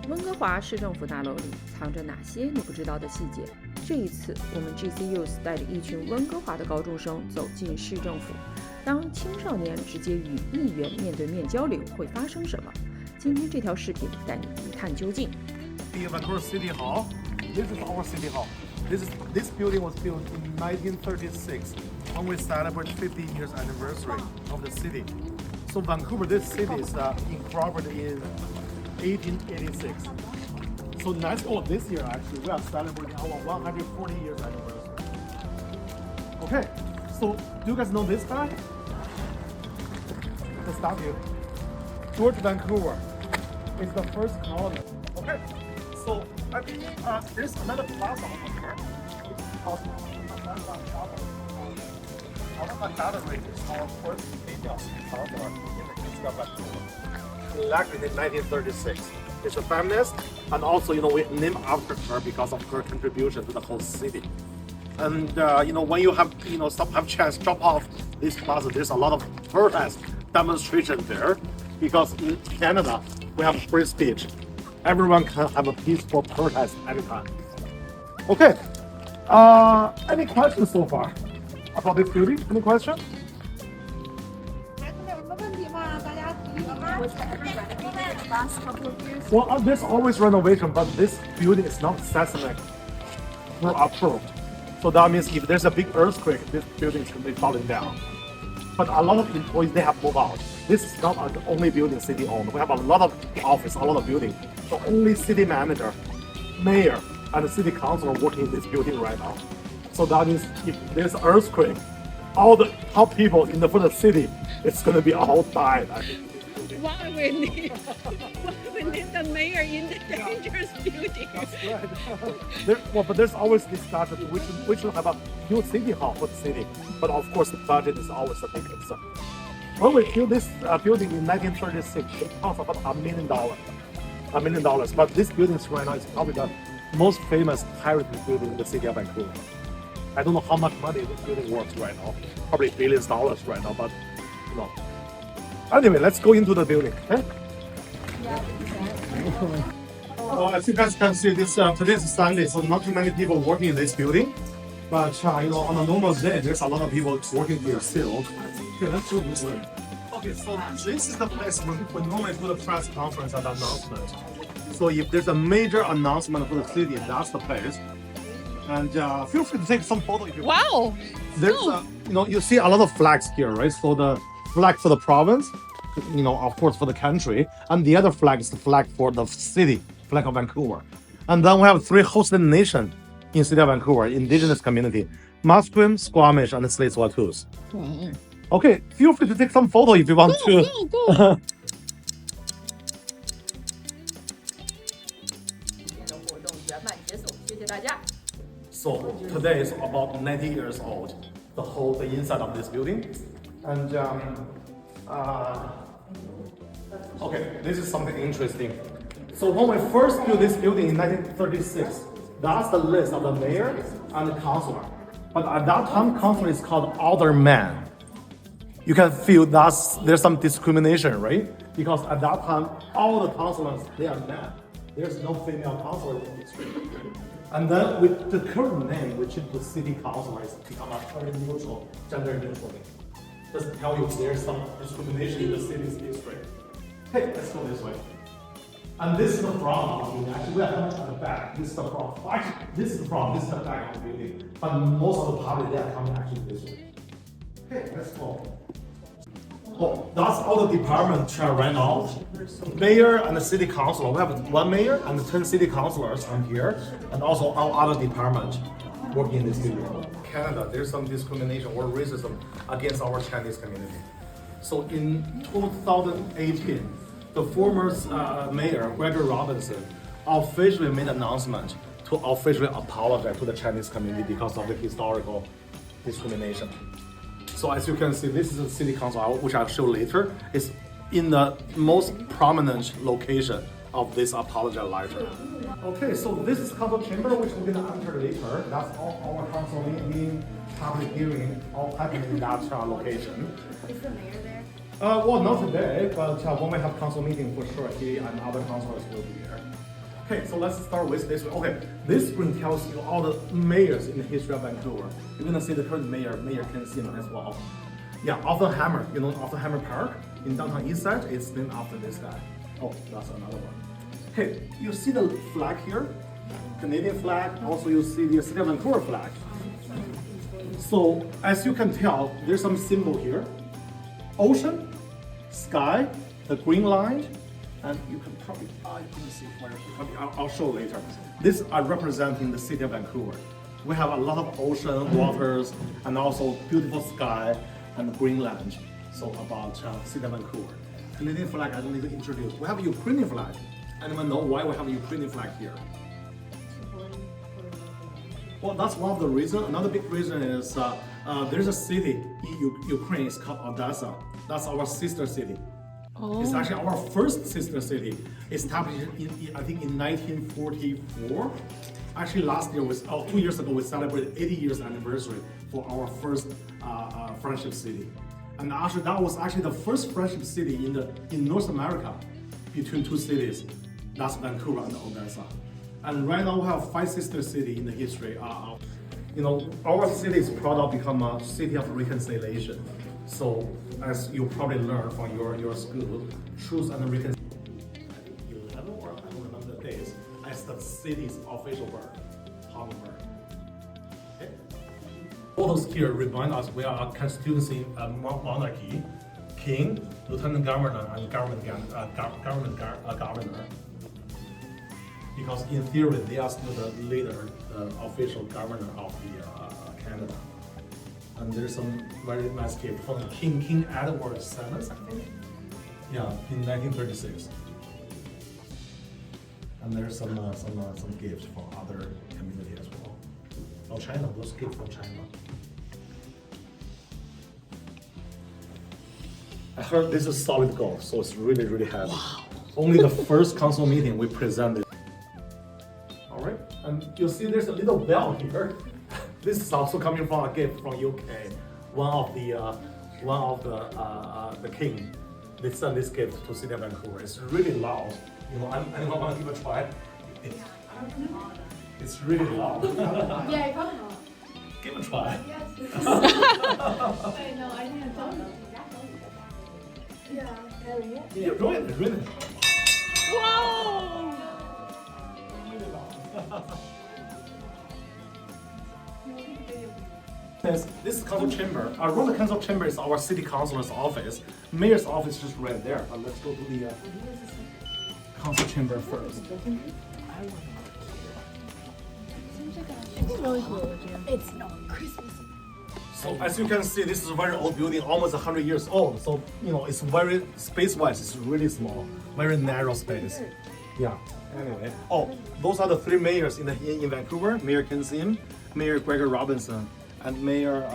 温哥华市政府大楼里藏着哪些你不知道的细节？这一次，我们 GC Youth 带领一群温哥华的高中生走进市政府。当青少年直接与议员面对面交流，会发生什么？今天这条视频带你一探究竟。Vancouver City Hall. This is our City Hall. This building was built in 1936 when we celebrate 50 years anniversary of the city. So Vancouver, this city is incorporated in 1886. So this year actually we are celebrating our 140 years anniversary. Okay, so do you guys know this guy? Let's start here. George Vancouver is the first colony. Okay, so I think there's another plaza over here. Our first female counselor in the history of Vancouver. Elected in 1936. She's a feminist, and also, we named after her because of her contribution to the whole city. And when you have, have chance drop off this plaza, there's a lot of protest demonstration there, because in Canada we have free speech. Everyone can have a peaceful protest anytime. Okay. Any questions so far about this building? Any question? Well, there's always renovation, but this building is not seismic approved. So that means if there's a big earthquake, this building is going to be falling down. But a lot of employees, they have moved out. This is not the only building city owned. We have a lot of office, a lot of buildings. So only city manager, mayor, and the city council are working in this building right now. So that means if there's an earthquake, all the top people in the city, it's going to be all died. Why we need the mayor in the dangerous building? That's right. But there's always discussion. We should have a new city hall for the city. But of course, the budget is always a big concern. When we built this building in 1936, it cost about $1 million. $1 million. But this building right now is probably the most famous heritage building in the city of Vancouver. I don't know how much money this building worth right now. Probably billions of dollars right now, but Anyway, let's go into the building. Okay? As you guys can see, today is Sunday, so not too many people working in this building. But on a normal day, there's a lot of people working here still. Okay, let's go this way. Okay, so this is the place where we normally do the press conference and announcement. So if there's a major announcement for the city, that's the place. And feel free to take some photo if you want. Wow! There's you see a lot of flags here, right? So the flag for the province, of course for the country, and the other flag is the flag for the city, flag of Vancouver. And then we have 3 hosted nations in city of Vancouver, indigenous community, Musqueam, Squamish, and Tsleil-Waututh. Okay, feel free to take some photo if you want to. Go. So today is about 90 years old, the inside of this building. And okay, this is something interesting. So when we first built this building in 1936, that's the list of the mayor and the councilor. But at that time, councilor is called alderman. You can feel there's some discrimination, right? Because at that time, all the councilors, they are men. There's no female councilor in the district. And then with the current name, we changed to city councilors to become a very neutral, gender neutral name. Just to tell you there's some discrimination in the city's district. Hey, let's go this way. And this is the front. Actually, we are coming at the back. This is the front. Actually, this is the front. This is the back of the building. But most of the public, they are coming actually this way. Okay, let's go. Oh, that's all the departments right now. Mayor and the city councilor. We have 1 mayor and 10 city councilors on here, and also all other departments working in this building. Canada, there's some discrimination or racism against our Chinese community. So in 2018, the former mayor, Gregory Robinson, officially made an announcement to officially apologize to the Chinese community because of the historical discrimination. So as you can see, this is the city council, which I'll show later. It's in the most prominent location of this apology letter. Okay, so this is council chamber, which we're gonna enter later. That's all our council meeting, public hearing, all happening in that location. Is the mayor there? Well, not today, but when we have council meeting for sure, he and other councilors will be here. Okay, so let's start with this one. Okay, this screen tells you all the mayors in the history of Vancouver. You're gonna see the current mayor, Mayor Ken Sim as well. Yeah, Oppenheimer, you know Oppenheimer Park in downtown Eastside, it's named after this guy. Oh, that's another one. Hey, you see the flag here? Canadian flag, also you see the City of Vancouver flag. So, as you can tell, there's some symbol here. Ocean, sky, the green line, and you can probably, I can see where, I'll show later. These are representing the City of Vancouver. We have a lot of ocean, waters, and also beautiful sky and green land. So about City of Vancouver. Canadian flag, I don't need to introduce. We have a Ukrainian flag. Anyone know why we have a Ukrainian flag here? Well, that's one of the reasons. Another big reason is there's a city in Ukraine, it's called Odessa. That's our sister city. Oh. It's actually our first sister city, established I think in 1944. Actually last year, 2 years ago, we celebrated 80 years anniversary for our first friendship city. And actually that was actually the first friendship city in North America between two cities. That's Vancouver and Odessa. And right now we have 5 sister cities in the history. You know, our city is proud of become a city of reconciliation. So as you probably learned from your school, truth and reconciliation. 11 or I don't remember the days as the city's official bird, hummingbird. Okay. All those here remind us we are a constituency monarchy, king, lieutenant governor, and government governor. Because in theory, they are still the leader, the official governor of the Canada. And there's some very nice gift from King Edward VII, I think. Yeah, in 1936. And there's some gifts from other community as well. Oh, China, those gifts from China. I heard this is solid gold, so it's really, really heavy. Wow. Only the first council meeting we presented. All right, and you'll see there's a little bell here. This is also coming from a gift from UK. One of the king. They sent this gift to City of Vancouver. It's really loud. You know, anyone want to give it a try? It's really loud. Yeah, you probably not. Give it a try. Yes. Wait, no, I didn't tell you. Yeah. Yeah, really. Whoa! This is council chamber. Around the council chamber is our city councilor's office. Mayor's office is just right there. But let's go to the council chamber first. It's really cool. It's not Christmas. So as you can see, this is a very old building, almost 100 years old. So you know, it's very space-wise, it's really small, very narrow space. Yeah. Anyway, those are the 3 mayors in Vancouver: Mayor Ken Sim, Mayor Gregor Robinson, and Mayor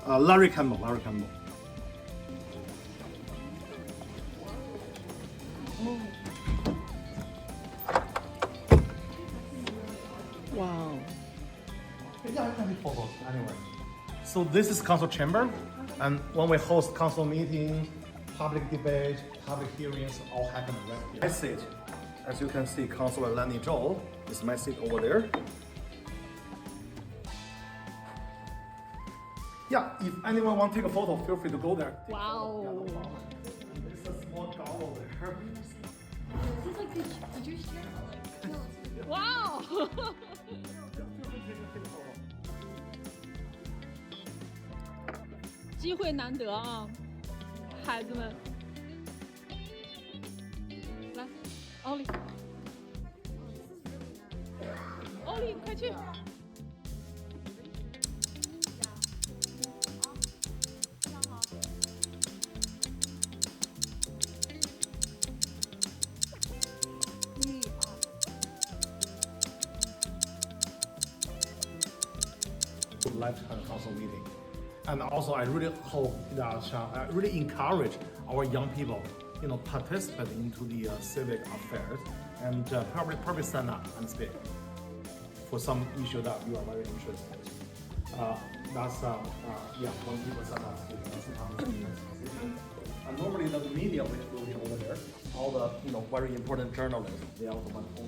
Larry Campbell. Wow. Yeah, I can take photos anyway. So this is council chamber, and when we host council meeting, public debate, public hearings, all happen right here. My seat, as you can see, Councilor Lenny Zhou is my seat over there. Yeah, if anyone want to take a photo, feel free to go there. Wow. Yeah, no problem. There's a small gobble there. Is this like the teacher's chair? Wow. Yeah, feel free to take a photo. 机会难得啊，孩子们，来，奥利，奥利，快去！ Lifetime council meeting. And also, I really hope that I really encourage our young people, you know, participate into the civic affairs and probably stand up and speak for some issue that you are very interested in. That's when people stand up. That's the conversation. And normally the media will be over there. All the very important journalists, they also want to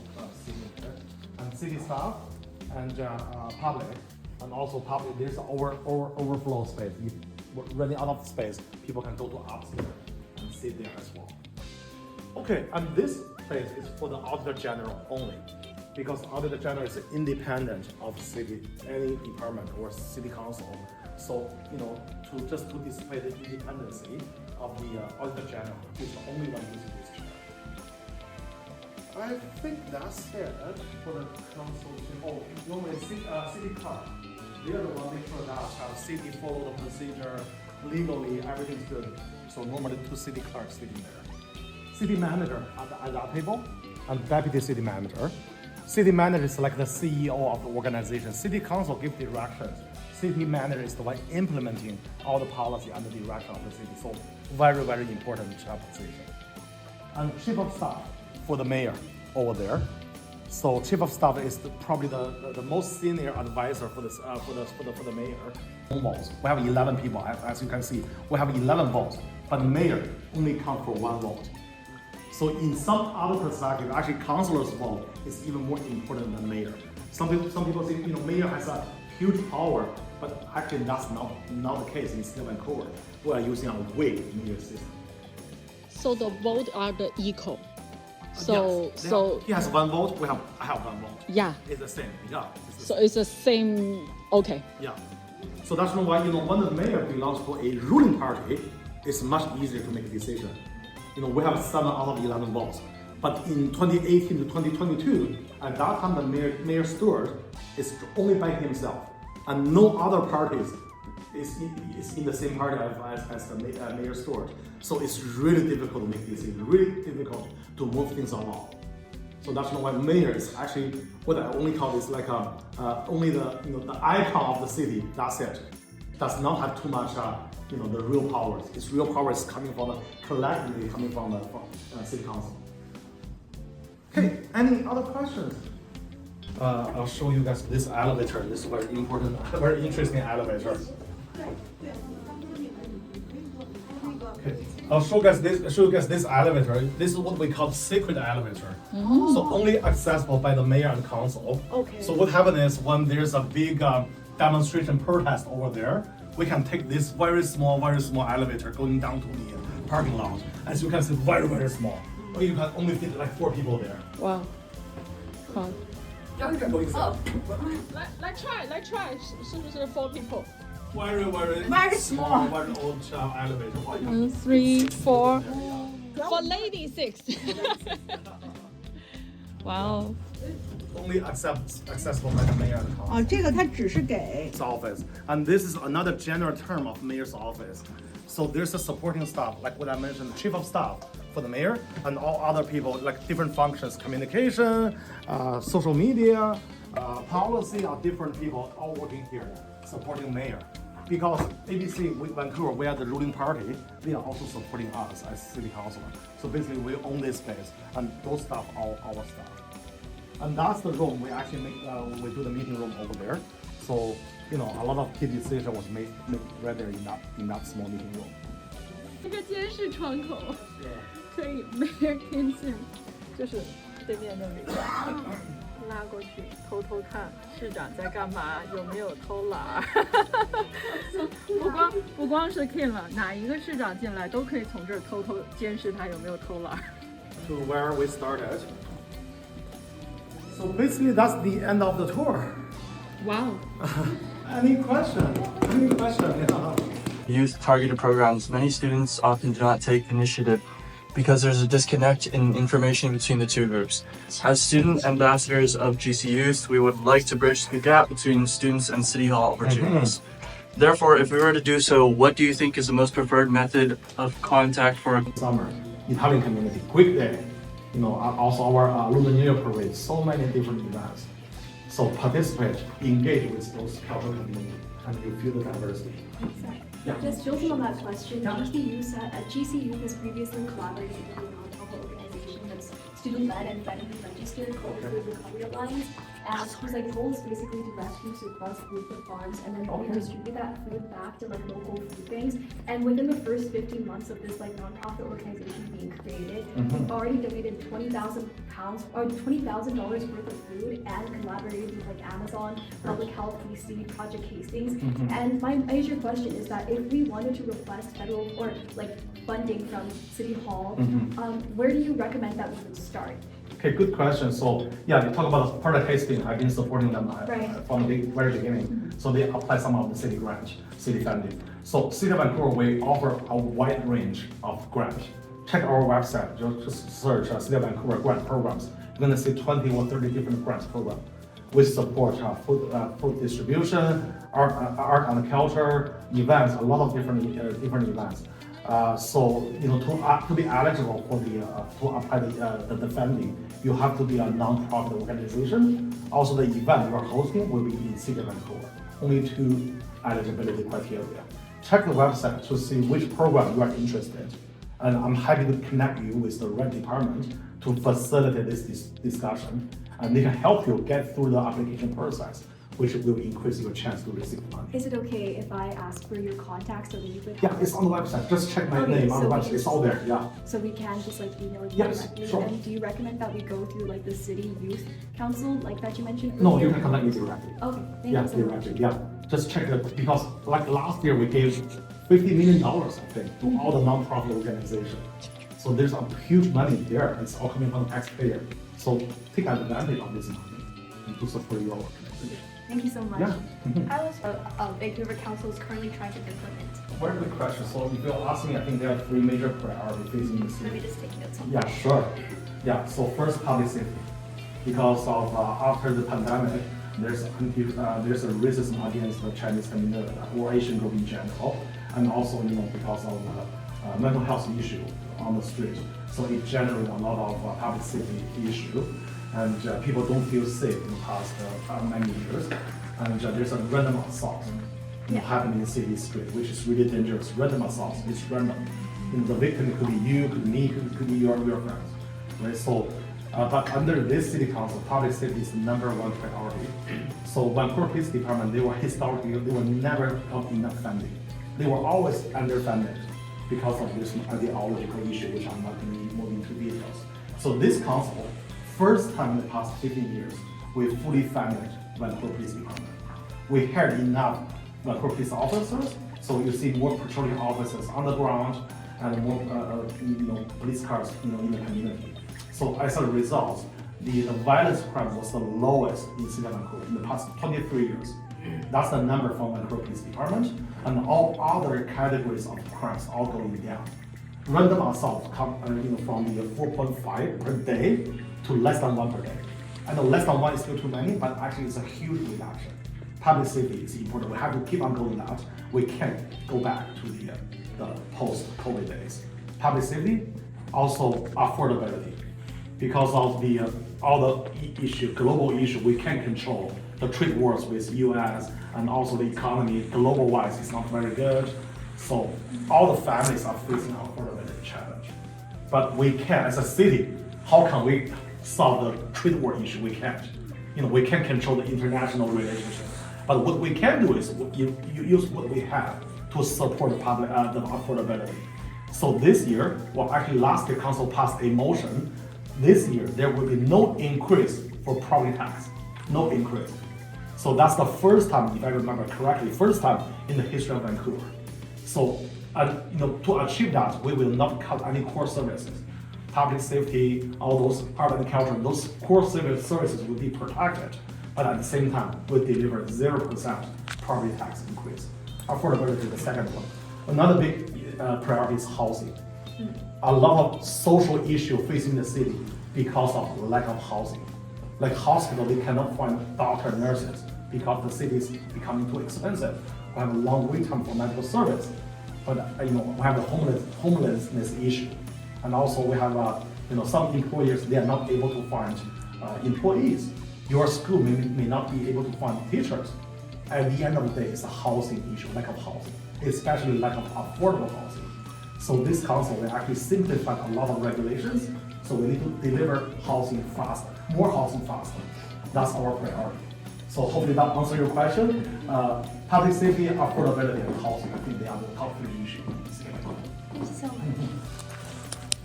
sit there. And city staff and public, and also public. There's an overflow space. If we're running out of space, people can go to upstairs and sit there as well. Okay, and this place is for the auditor general only, because auditor general is independent of city, any department or city council. So to display the independency of the auditor general, he's the only one using this chair. I think that's it for the council. Oh, normally city clerk. They are the one make sure that city follow the procedure legally, everything's good. So normally 2 city clerks sitting there. City manager at that table, and deputy city manager. City manager is like the CEO of the organization. City council gives directions. City manager is the one implementing all the policy and the direction of the city. So very, very important position. And chief of staff for the mayor over there. So chief of staff is probably the most senior advisor for the mayor. Votes. We have 11 people, as you can see. We have 11 votes, but the mayor only counts for 1 vote. So in some other perspective, actually councilor's vote is even more important than mayor. Some people say mayor has a huge power, but actually that's not the case in Sydney, Vancouver. We are using a wig mayor system. So the vote are the equal. Yes, he has 1 vote. I have 1 vote. Yeah. It's the same. Yeah. It's the same. Okay. Yeah. So that's why when the mayor belongs to a ruling party, it's much easier to make a decision. We have 7 out of 11 votes. But in 2018 to 2022, at that time the mayor Stewart is only by himself, and no other parties is in the same party as the mayor Stewart. So it's really difficult to make decisions, really difficult to move things along. So that's why mayor is actually what I only call is like only the icon of the city. That's it. Does not have too much the real powers. Its real power is coming from collectively coming from the city council. Okay, any other questions? I'll show you guys this elevator. This is very important, very interesting elevator. Okay, I'll show you guys this elevator. This is what we call secret elevator. Mm-hmm. So only accessible by the mayor and council. Okay. So what happens is when there's a big demonstration protest over there, we can take this very small elevator going down to the parking lot. As you can see, very, very small. You can only fit like 4 people there. Wow. Huh. Yeah, you can go inside. Let's try. 是不是 4 people? Very small, very old elevator. 1, 3, 4. For lady 6. Wow. Only accessible by the mayor and council. 这个它只是给 Office, and this is another general term of mayor's office. So there's a supporting staff, like what I mentioned, chief of staff for the mayor, and all other people, like different functions, communication, social media, policy, are different people all working here, supporting mayor. Because ABC Vancouver, we are the ruling party, they are also supporting us as city council. So basically, we own this space, and those staff are our staff. And that's the room we actually we do the meeting room over there. So a lot of key decision was made right there in that small meeting room. 这个监视窗口可以 mayor can see， 就是对面那里拉过去偷看市长在干嘛，有没有偷懒。不光是 King 了，哪一个市长进来都可以从这儿偷监视他有没有偷懒。To where we started. So basically, that's the end of the tour. Wow. Any question? Yeah. Youth targeted programs, many students often do not take initiative because there's a disconnect in information between the 2 groups. As student ambassadors of GC Youth, we would like to bridge the gap between students and City Hall opportunities. Therefore, if we were to do so, what do you think is the most preferred method of contact for Summer, Italian community, quick day. Also our Lunar New Year parade, so many different events. So participate, engage with those cultural community, and you feel the diversity. Yeah. Just building on that question, GCU has previously collaborated with a non-profit organization that's student-led and federally registered called the Recovery Alliance. and whose like goal is basically to rescue surplus food from farms and then redistribute that food back to like local food banks. And within the first 15 months of this like nonprofit organization being created, we've already donated £20,000 or $20,000 worth of food and collaborated with like Amazon, Public Health BC, Project Hastings. And my major question is that if we wanted to request federal or like funding from City Hall, where do you recommend that we would start? Okay, good question. So yeah, you talk about Project Hastings. I've been supporting them from the very beginning. So they apply some of the city grant, city funding. So City of Vancouver, we offer a wide range of grants. Check our website, just search City of Vancouver grant programs. You're gonna see 20 or 30 different grants programs. We support food distribution, art and culture, events, a lot of different events. So to be eligible for to apply the funding, you have to be a non-profit organization. Also, the event you are hosting will be in City of Vancouver. Only 2 eligibility criteria. Check the website to see which program you are interested in. And I'm happy to connect you with the right department to facilitate this discussion. And they can help you get through the application process, which will increase your chance to receive money. Is it okay if I ask for your contact so that you could? Yeah, it's on the website. Just check my name on the website. It's all there. Yeah. So we can just like email you Yes, directly. sure. And do you recommend that we go through like the city youth council, like that you mentioned? No, earlier? you can contact me directly. Okay, thank Yeah, you so much. directly. Yeah. Just check it because like last year we gave $50 million, I think, to all the nonprofit organizations. So there's a huge money there. It's all coming from the taxpayer. So take advantage of this money and to support your organization. Thank you so much. Yeah. How is Vancouver Council is currently trying to implement? Very good question. So if you ask me, I think there are 3 major priorities facing the Let city. me just take notes. Yeah, sure. Yeah, so first, public safety. Because of after the pandemic, there's a racism against the Chinese community or Asian group in general, and also because of mental health issue on the street. So it generates a lot of public safety issue, and people don't feel safe in the past many years. And there's a random assault happening in city street, which is really dangerous. Random assault is random. The victim could be you, could be me, could be your friends, right? So, but under this city council, public safety is the #1 priority. So Vancouver Police Department, they were never got enough funding. They were always underfunded because of this ideological issue, which I'm not going to move into details. So this council, first time in the past 15 years, we fully funded Vancouver Police Department. We hired enough Vancouver police officers, so you see more patrolling officers on the ground and more police cars in the community. So as a result, the violence crime was the lowest in City of Vancouver in the past 23 years. That's the number from Vancouver Police Department, and all other categories of crimes all going down. Random assault come from the 4.5 per day to less than 1 per day. I know less than 1 is still too many, but actually it's a huge reduction. Public safety is important. We have to keep on going out. We can't go back to the post-COVID days. Public safety, also affordability. Because of all the global issue, we can't control the trade wars with US, and also the economy global-wise is not very good. So all the families are facing affordability challenge. But we can, as a city, how can we solve the trade war issue? We can't. We can't control the international relationship. But what we can do is you use what we have to support the affordability. So this year, actually last year, council passed a motion. This year, there will be no increase for property tax, no increase. So that's the first time, if I remember correctly, first time in the history of Vancouver. So, to achieve that, we will not cut any core services. Public safety, all those art and culture, those core services will be protected. But at the same time, we deliver 0% property tax increase. Affordability is the second one. Another big priority is housing. A lot of social issue facing the city because of lack of housing. Like hospital, they cannot find doctor, nurses because the city is becoming too expensive. We have a long wait time for medical service. But we have the homelessness issue, and also we have some employers, they are not able to find employees. Your school may not be able to find teachers. At the end of the day, it's a housing issue, lack of housing, especially lack of affordable housing. So this council, they actually simplified a lot of regulations So we need to deliver housing faster, more housing faster. That's our priority. So hopefully that answers your question. Public safety, affordability, and housing, I think they are the top 3 issues. Thank you so much.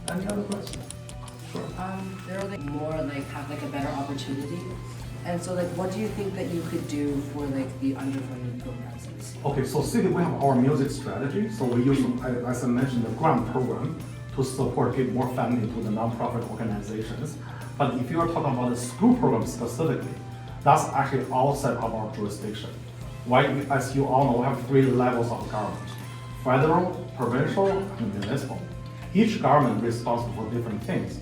Any other questions? Sure. They're like more like have like a better opportunity. And so like what do you think that you could do for like the underfunded programs in the city? Okay, so city, we have our music strategy. So we use, as I mentioned, the grant program to support, give more funding to the nonprofit organizations. But if you are talking about the school program specifically, that's actually outside of our jurisdiction. Why? As you all know, we have 3 levels of government: federal, provincial, and municipal. Each government is responsible for different things.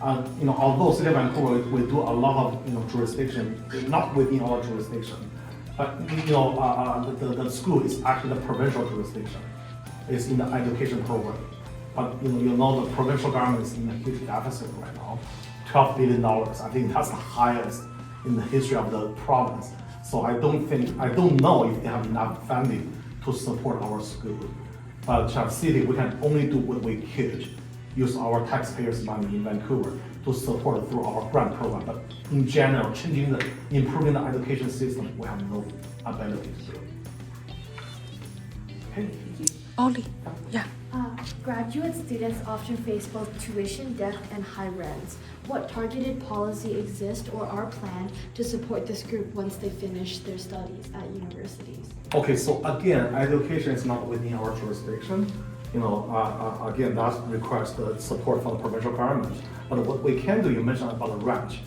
Although City of Vancouver, we do a lot of jurisdiction, not within our jurisdiction, but the school is actually the provincial jurisdiction. It's in the education program. But the provincial government is in a huge deficit right now, $12 billion. I think that's the highest in the history of the province. So I don't know if they have enough funding to support our school. But city, we can only do what we could, use our taxpayers' money in Vancouver to support through our grant program. But in general, improving the education system, we have no ability to do. Okay. Ollie, yeah. Graduate students often face both tuition debt and high rents. What targeted policy exists or are planned to support this group once they finish their studies at universities? Okay, so again, education is not within our jurisdiction. Again, that requires the support from the provincial government. But what we can do, you mentioned about the rent.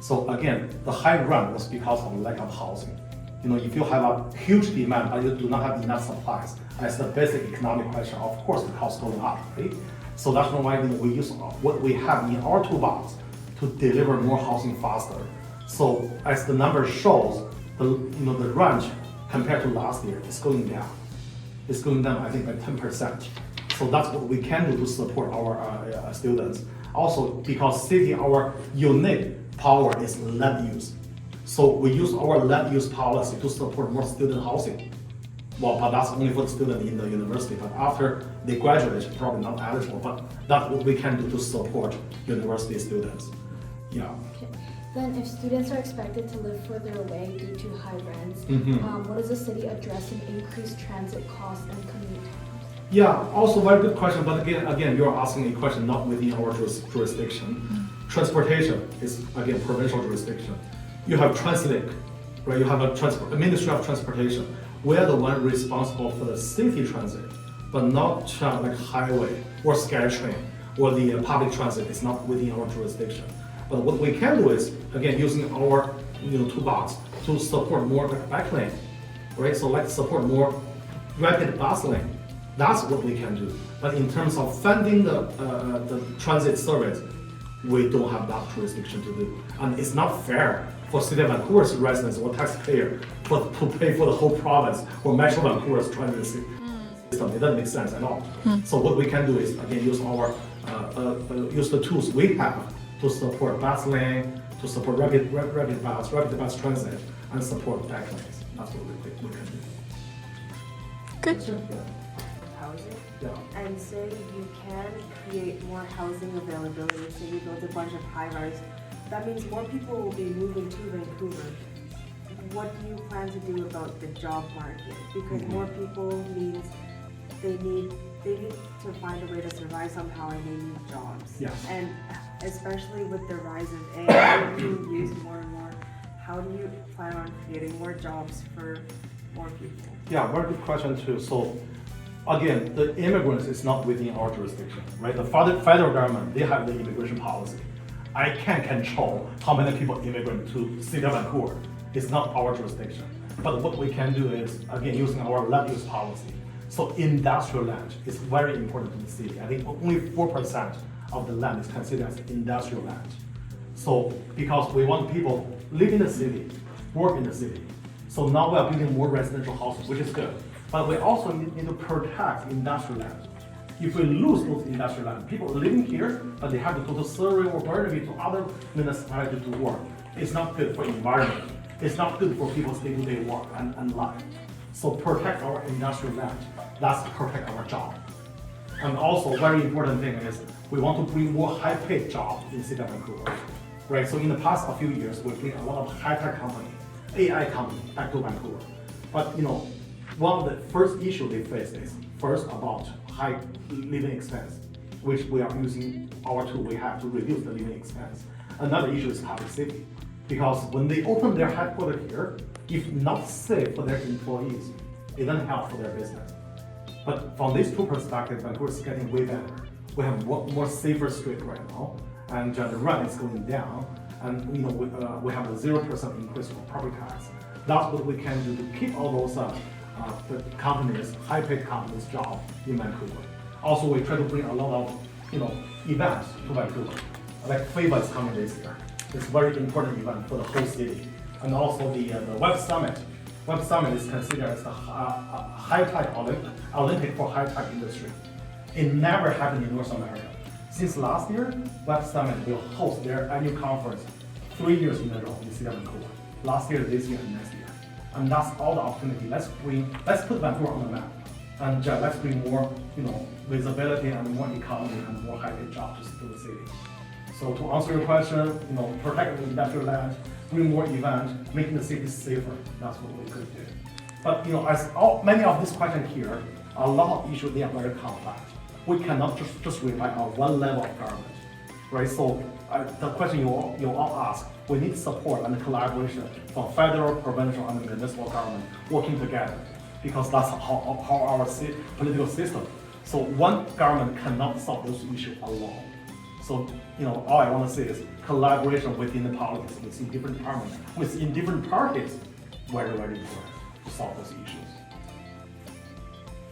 So again, the high rent was because of lack of housing. If you have a huge demand but you do not have enough supplies, as the basic economic question, of course the cost going up, right? So that's why we use what we have in our toolbox to deliver more housing faster. So as the number shows, the rent compared to last year is going down. It's going down, I think, by 10%. So that's what we can do to support our students. Also, because city, our unique power is land use. So we use our land use policy to support more student housing. Well, but that's only for the student in the university. But after they graduate, probably not eligible. But that's what we can do to support university students. Yeah. Okay. Then if students are expected to live further away due to high rents, what does the city address in increased transit costs and commute times? Yeah, also very good question. But again, you're asking a question not within our jurisdiction. Transportation is, again, provincial jurisdiction. You have TransLink, right? You have a Ministry of Transportation. We are the one responsible for the city transit, but not like highway or SkyTrain or the public transit. It's not within our jurisdiction. But what we can do is, again, using our toolbox to support more like bike lane, right? So like support more rapid bus lane. That's what we can do. But in terms of funding the transit service, we don't have that jurisdiction to do. And it's not fair for City of Vancouver's residents or taxpayer to pay for the whole province or Metro Vancouver's transit system. It doesn't make sense at all. So what we can do is, again, use the tools we have to support bus lane, to support rapid bus transit, and support bike lanes. That's what we can do. Good. Housing. Yeah. And say you can create more housing availability, so you build a bunch of high-rise, that means more people will be moving to Vancouver. What do you plan to do about the job market? Because more people means they need to find a way to survive somehow, and they need jobs. Yes. And especially with the rise of AI being used more and more, how do you plan on creating more jobs for more people? Yeah, very good question too. So again, the immigrants is not within our jurisdiction, right? The federal government, they have the immigration policy. I can't control how many people immigrate to City of Vancouver. It's not our jurisdiction. But what we can do is, again, using our land use policy. So industrial land is very important to the city. I think only 4% of the land is considered as industrial land. So because we want people live in the city, work in the city. So now we are building more residential houses, which is good. But we also need to protect industrial land. If we lose those industrial land, people are living here, but they have to go to Surrey or Burnaby to other municipalities to work. It's not good for environment. It's not good for people's day-to-day work and life. So protect our industrial land. That's protect our job. And also, very important thing is we want to bring more high-paid jobs in city of Vancouver, right? So in the past few years, we bring a lot of high-tech company, AI company back to Vancouver. But one of the first issue they face is first about high living expense, which we are using our tool we have to reduce the living expense. Another issue is public safety, because when they open their headquarters here, if not safe for their employees, it doesn't help for their business. But from these two perspectives, Vancouver is getting way better. We have more safer street right now, and the rent is going down, and we have a 0% increase for property tax. That's what we can do to keep all those the companies, high-paid companies, job in Vancouver. Also, we try to bring a lot of events to Vancouver. Like FIBA is coming this year. It's a very important event for the whole city. And also the Web Summit. Web Summit is considered as the high-tech Olympic for high-tech industry. It never happened in North America. Since last year, Web Summit will host their annual conference 3 years in a row in the city of Vancouver. Last year, this year, and next year. And that's all the opportunity. Let's put Vancouver on the map. And let's bring more, visibility and more economy and more high-paid jobs to the city. So to answer your question, protect the industrial land, bring more events, making the city safer. That's what we could do. But as many of these questions here, a lot of issues, they are very complex. We cannot just rely on one level of government, right? So the question you all ask, we need support and collaboration from federal, provincial, and municipal government working together, because that's how our political system. So one government cannot solve those issues alone. So all I want to say is collaboration within the politics, within different departments, within different parties, very, very important to solve those issues.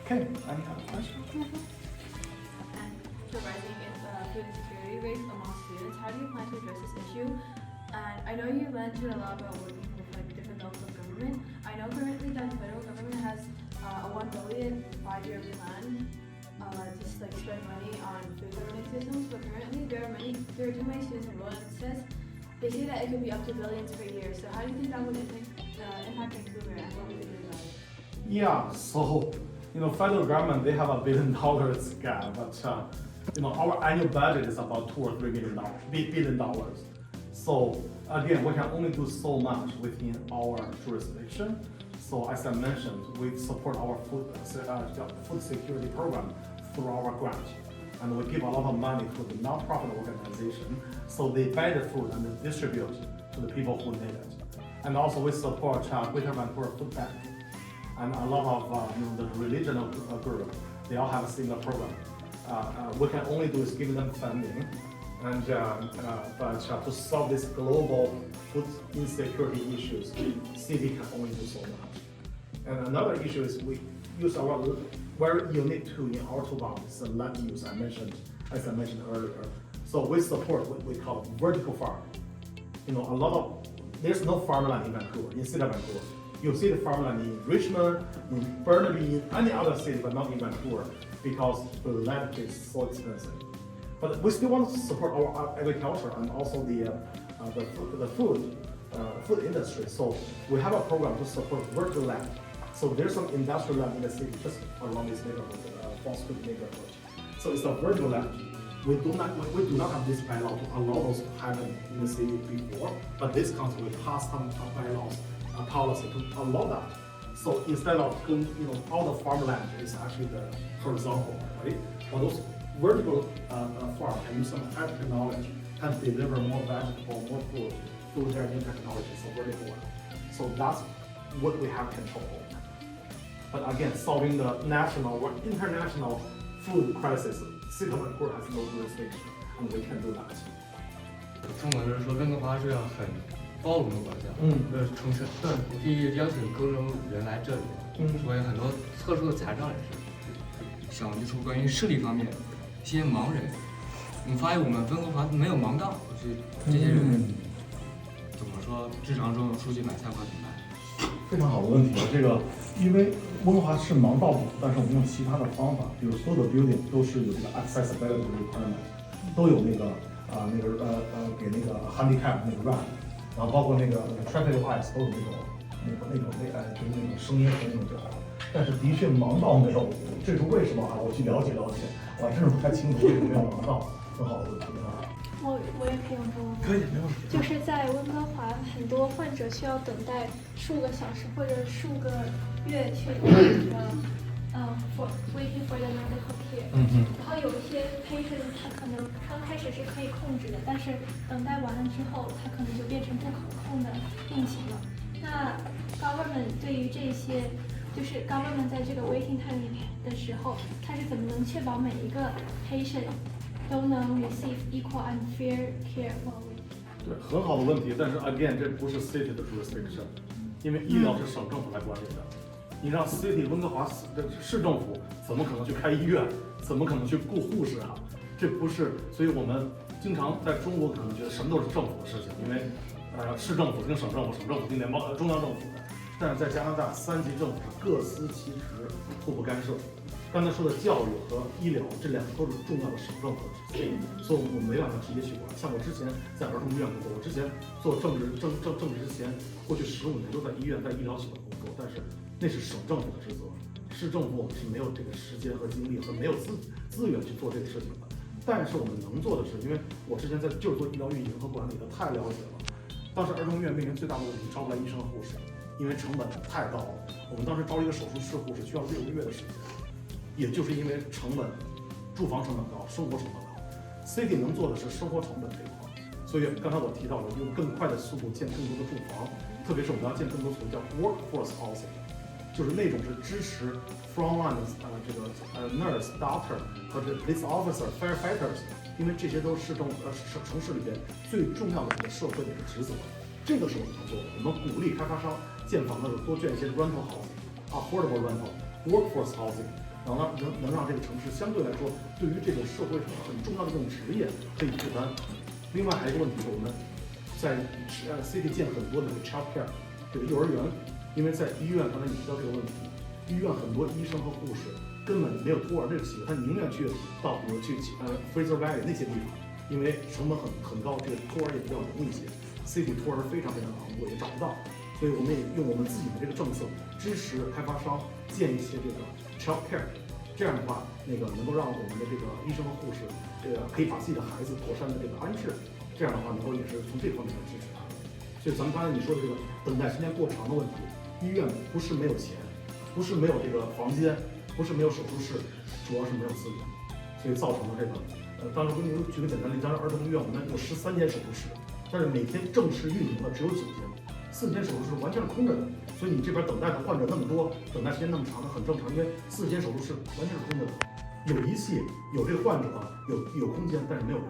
Okay, any other questions? And the rising food insecurity rates among students, how do you plan to address this issue? And I know you mentioned a lot about working with different levels of government. I know currently that the federal government has a $1 billion 5-year plan to spend money on food governance systems, but currently there are too many students enrolled, and it says they say that it could be up to billions per year. So how do you think that would impact Vancouver, and what would you do about it? Yeah, so federal government, they have $1 billion gap, but our annual budget is about $2 or $3 billion. So again, we can only do so much within our jurisdiction. So as I mentioned, we support our food security program through our grant, and we give a lot of money to the non-profit organization, so they buy the food and they distribute to the people who need it. And also we support Greater Vancouver Food Bank, and a lot of the religious group, they all have a similar program. We can only do is give them funding, and but to solve this global food insecurity issues, city can only do so much. And another issue is we use our very unique tool in our toolbox, is the land use as I mentioned earlier. So we support what we call vertical farm. There's no farmland in Vancouver, in city of Vancouver. You'll see the farmland in Richmond, in Burnaby, in any other city, but not in Vancouver, because the land is so expensive. But we still want to support our agriculture and also the food industry. So we have a program to support vertical land. So there's some industrial land in the city just around this neighborhood, Falls Creek neighborhood. So it's a vertical land. We do not have this bylaw to allow those to happen in the city before, but this council will pass some bylaws, a policy to allow that. So instead of all the farmland is actually the horizontal, right? For those vertical farm can use some high technology, can deliver more vegetable, more food through their new technology, so vertical one. So that's what we have control over. But again, solving the national or international food crisis, city of Vancouver has no jurisdiction, and we can do that. 中国人说温哥华是要很包容的国家，城市，可以邀请各种人来这里，说有很多特殊的残障人士，想就说关于视力方面，一些盲人，我们发现我们温哥华没有盲道，就是这些人怎么说，日常中出去买菜或者怎么办？非常好的问题，这个因为温哥华是盲道，但是我们用其他的方法，比如所有的 building 都是有这个 accessibility requirement， 都有给那个 handicap 那个 ramp， 然后包括那个 traffic lights 都有就是那种声音和那种但是的确忙到没有，这是为什么啊？我去了解了解，我还真是不太清楚为什么没有忙到。很好的问题啊。我也可以用中文。可以，没问题。就是在温哥华，很多患者需要等待数个小时或者数个月去for waiting for the medical care。然后有一些 patient 他可能刚开始是可以控制的，但是等待完了之后，他可能就变成不可控的病情了。那 government 对于这些，就是 government 在这个 waiting time 里面的时候，它是怎么能确保每一个 patient 都能 receive equal and fair care while waiting？ 对，很好的问题，但是 again 这不是 city 的 jurisdiction， 因为医疗是省政府来管理的。你让 city 温哥华市政府怎么可能去开医院？怎么可能去雇护士啊？这不是，所以我们经常在中国可能觉得什么都是政府的事情，因为市政府跟省政府，省政府跟中央政府的。但是在加拿大3级政府是各司其职，互不干涉。刚才说的教育和医疗这两个都是重要的省政府的职责，所以我们没办法直接去管。像我之前在儿童医院工作，我之前做政治之前，过去15年都在医院在医疗系统工作，但是那是省政府的职责，市政府我们是没有这个时间和精力和没有资源去做这个事情的。但是我们能做的是，因为我之前就是做医疗运营和管理的，太了解了。当时儿童医院面临最大的问题，招不来医生和护士，因为成本太高了。我们当时招一个手术室护士需要6个月的时间。也就是因为成本，住房成本高，生活成本高 ，City 能做的是生活成本这一块，所以刚才我提到了用更快的速度建更多的住房，特别是我们要建更多所谓叫 workforce housing， 就是那种是支持 frontline nurse、doctor 和这 police officer、firefighters， 因为这些都是城市里边最重要的这个社会的职责，这个是我们能做的。我们鼓励开发商建房的时候多建一些 rental housing、affordable rental、workforce housing。然后能让这个城市相对来说，对于这种社会上很重要的这种职业可以负担。另外还有一个问题是，我们在City 建很多的这个 child care 这个幼儿园，因为在医院，刚才你提到这个问题，医院很多医生和护士根本没有托儿这个习惯，他宁愿去到比如去Fraser Valley 那些地方，因为成本很高，这个托儿也比较容易一些。City 托儿非常昂贵，也找不到，所以我们也用我们自己的这个政策支持开发商建一些这个 child care。这样的话，能够让我们的这个医生和护士，可以把自己的孩子妥善的这个安置，这样的话能够也是从这方面来支持他。所以咱们刚才你说的这个等待时间过长的问题，医院不是没有钱，不是没有这个房间，不是没有手术室，主要是没有资源，所以造成了这个。当时我给你举个简单例子，当时儿童医院我们有13间手术室，但是每天正式运营的只有9间，4间手术室完全是空着的。所以你这边等待的患者那么多，等待时间那么长，很正常，因为4间手术室完全是空着的，有仪器，有这个患者，有空间，但是没有人。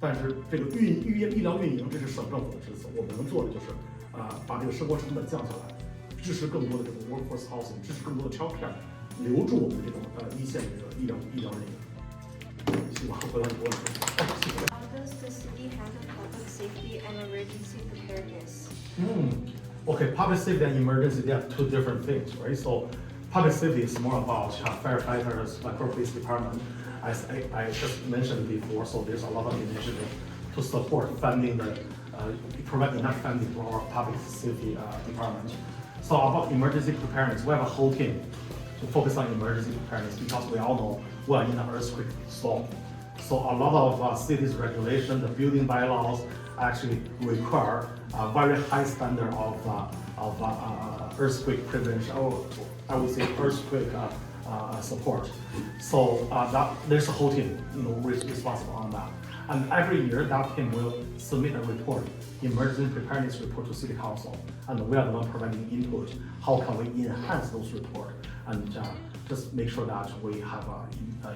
但是这个医疗运营，这是省政府的职责，我们能做的就是把这个生活成本降下来，支持更多的这个 workforce housing， 支持更多的 child care， 留住我们这种一线的这个医疗人员。希望回答你的问题。How does the city handle public safety and emergency preparedness? Okay, public safety and emergency, they are two different things, right? So public safety is more about firefighters, like police department, as I just mentioned before. So there's a lot of initiative to support funding provide enough funding for our public safety department. So about emergency preparedness, we have a whole team to focus on emergency preparedness because we all know we are in an earthquake zone. So a lot of cities regulation, the building bylaws actually require a very high standard of earthquake prevention, or I would say earthquake support. So there's a whole team, responsible on that. And every year that team will submit a report, emergency preparedness report to City Council, and we are the one providing input. How can we enhance those reports and just make sure that we have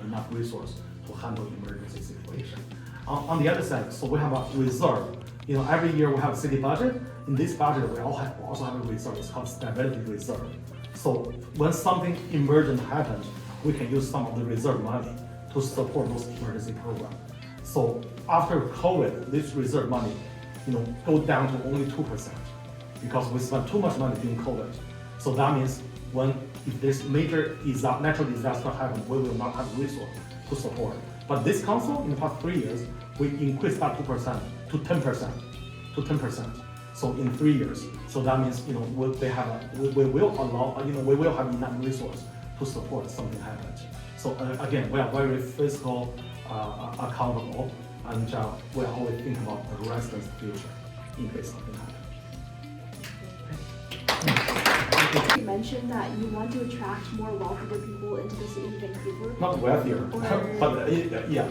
enough resource to handle emergency situation. On the other side, so we have a reserve. Every year we have a city budget. In this budget, we also have a reserve. It's called stability reserve. So when something emergent happens, we can use some of the reserve money to support those emergency programs. So after COVID, this reserve money, go down to only 2% because we spent too much money during COVID. So that means if this major natural disaster happens, we will not have resource to support. But this council, in the past 3 years, we increased that 2% to 10%. So in 3 years, so that means we will allow we will have enough resource to support something happens. So again, we are very fiscal accountable, and we always think about the residents' future in case something happens. You mentioned that you want to attract more wealthier people into the city of Vancouver. Not wealthier, but yeah.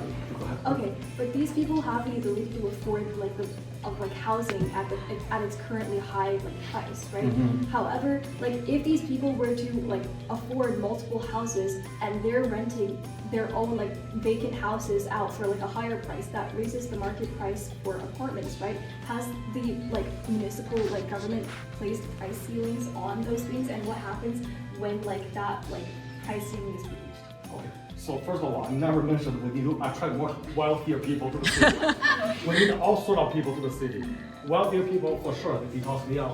Okay, but these people have the ability to afford housing at its currently high price, right? However, if these people were to afford multiple houses and they're renting their own vacant houses out for a higher price, that raises the market price for apartments, right? Has the municipal government placed price ceilings on those things, and what happens when that price ceiling is reached? Okay. So first of all, I never mentioned we need to attract more wealthier people to the city. We need all sort of people to the city. Wealthier people for sure, because they are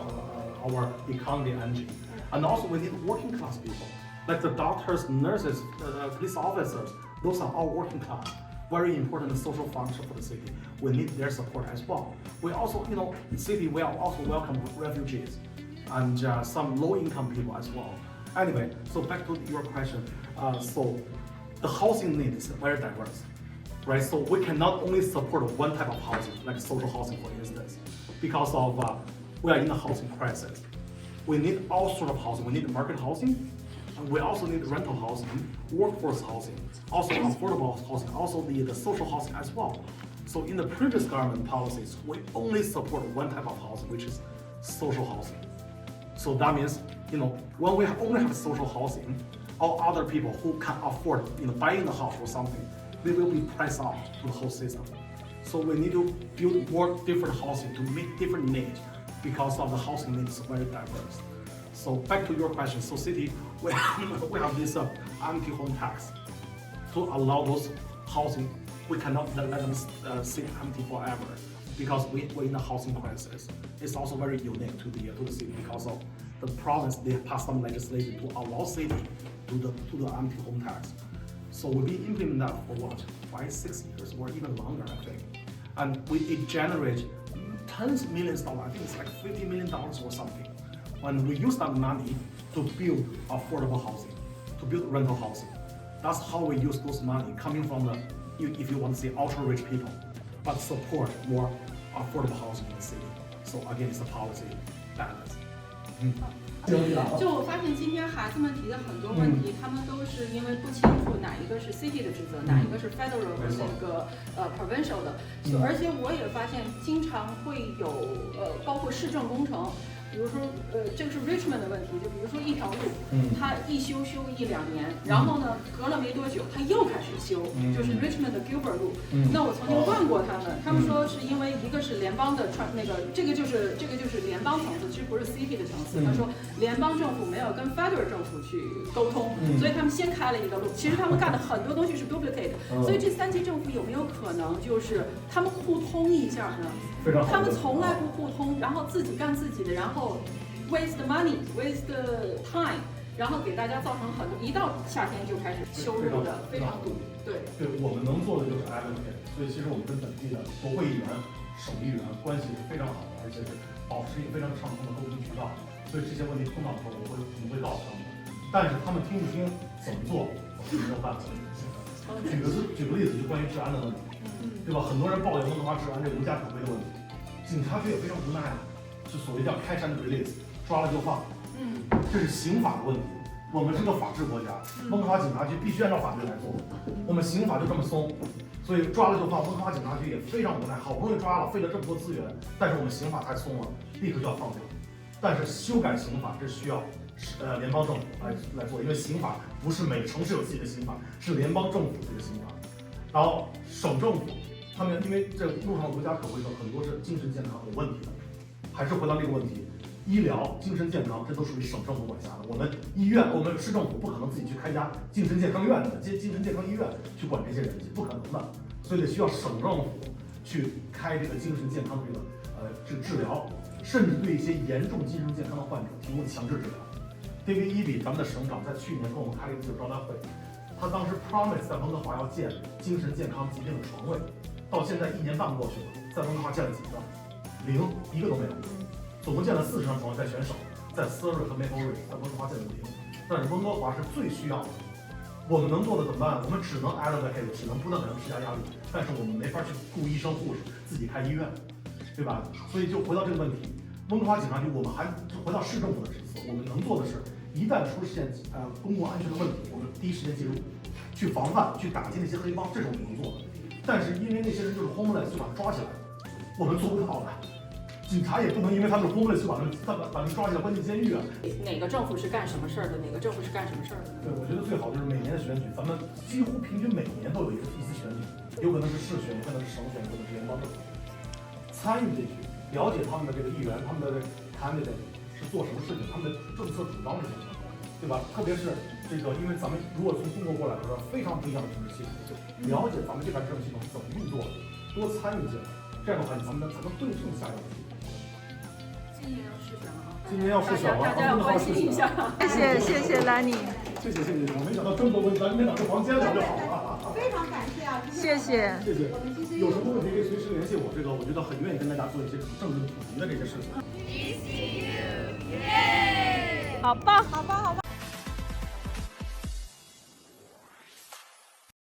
our economy engine. And also we need working class people. Like the doctors, nurses, police officers, those are all working class. Very important social function for the city. We need their support as well. We also, city will also welcome refugees and some low-income people as well. Anyway, so back to your question. So the housing need is very diverse, right? So we cannot only support one type of housing, like social housing, for instance, because of we are in a housing crisis. We need all sort of housing. We need market housing, and we also need rental housing, workforce housing, also affordable housing, also the social housing as well. So in the previous government policies, we only support one type of housing, which is social housing. So that means, when we only have social housing, all other people who can afford, buying the house or something, they will be priced out to the whole system. So we need to build more different housing to meet different needs, because of the housing needs very diverse. So back to your question, so city, we have this empty home tax to allow those housing. We cannot let them sit empty forever, because we're in a housing crisis. It's also very unique to the city because of the province. They passed some legislation to allow city to the empty home tax. So we'll be implementing that for what, 5-6 years or even longer, I think. And it generates tens of millions of dollars. I think it's like $50 million or something. When we use that money to build affordable housing, to build rental housing. That's how we use those money coming from the, if you want to say, ultra-rich people, but support more affordable housing in the city. So again, it's a policy balance. 就我发现今天孩子们提的很多问题，他们都是因为不清楚哪一个是 city 的职责，哪一个是 federal 和那个provincial 的，而且我也发现经常会有包括市政工程。比如说，这个是 Richmond 的问题，就比如说一条路，它一修1-2年，然后呢，隔了没多久，它又开始修，就是 Richmond 的 Gilbert 路。那我曾经问过他们说是因为一个是联邦的这个就是联邦层次，其实不是 city 的层次。他说联邦政府没有跟 federal 政府去沟通，所以他们先开了一个路。其实他们干的很多东西是 duplicate，所以这3级政府有没有可能就是他们互通一下呢？他们从来不互通，然后自己干自己的，然后 waste money, waste time， 然后给大家造成很多，一到夏天就开始修路的，非常堵。对，我们能做的就是 advocate， 所以其实我们跟本地的国会议员、省议员关系是非常好的，而且是保持一个非常畅通的沟通渠道。所以这些问题碰到的时候，我们会告诉他们，但是他们听不听、怎么做，我们没有办法。举个例子，就关于治安的问题。对吧？很多人抱怨温哥华治安这无家可归的问题，警察局也非常无奈啊，就所谓叫 catch and release， 抓了就放。这是刑法的问题。我们是个法治国家，温哥华警察局必须按照法律来做。我们刑法就这么松，所以抓了就放。温哥华警察局也非常无奈，好不容易抓了，费了这么多资源，但是我们刑法太松了，立刻就要放掉。但是修改刑法这需要联邦政府来做，因为刑法不是每个城市有自己的刑法，是联邦政府这个刑法。然后省政府。他们因为这路上无家可归的很多是精神健康有问题的，还是回到这个问题，医疗、精神健康这都属于省政府管辖的。我们医院、我们市政府不可能自己去开家精神健康院的、精神健康医院去管这些人，不可能的，所以得需要省政府去开这个精神健康的这个治疗，甚至对一些严重精神健康的患者提供强制治疗。David Eby 咱们的省长在去年跟我们开了一次招待会，他当时 promise 在温哥华要建精神健康疾病的床位。到现在1年半过去了，在温哥华建了几个？0，1个都没有。总共建了40张床，在全省，在Surrey和 Maple Ridge，在温哥华建了0。但是温哥华是最需要的。我们能做的怎么办？我们只能 allocate， 只能不断给他们施加压力，但是我们没法去雇医生护士，自己开医院，对吧？所以就回到这个问题，温哥华警察局，我们还回到市政府的职责，我们能做的是，一旦出现公共安全的问题，我们第一时间介入，去防范，去打击那些黑帮，这是我们能做的。但是因为那些人就是 homeless 就把他抓起来，我们做不到的。警察也不能因为他们是 homeless 就把他们抓起来关进监狱啊。哪个政府是干什么事儿的，哪个政府是干什么事儿的？对，我觉得最好就是每年的选举，咱们几乎平均每年都有一次选举，有可能是市选，有可能是省选，有可能是联邦政府。参与进去，了解他们的这个议员，他们的 candidate 是做什么事情，他们的政策主张是什么，对吧？特别是这个，因为咱们如果从中国过来的话，非常不一样的政治系统，了解咱们这边政治系统是怎么运作的，多参与进来，这样的话，咱们才能对症下药。今年要试选了，大家要关心一下。谢谢兰妮。谢谢。我没想到这么多问题，咱没找个房间聊就好了。非常感谢啊！谢谢。有什么问题可以随时联系我，我觉得很愿意跟大家做一些政治普及的这些事情。好棒！好棒！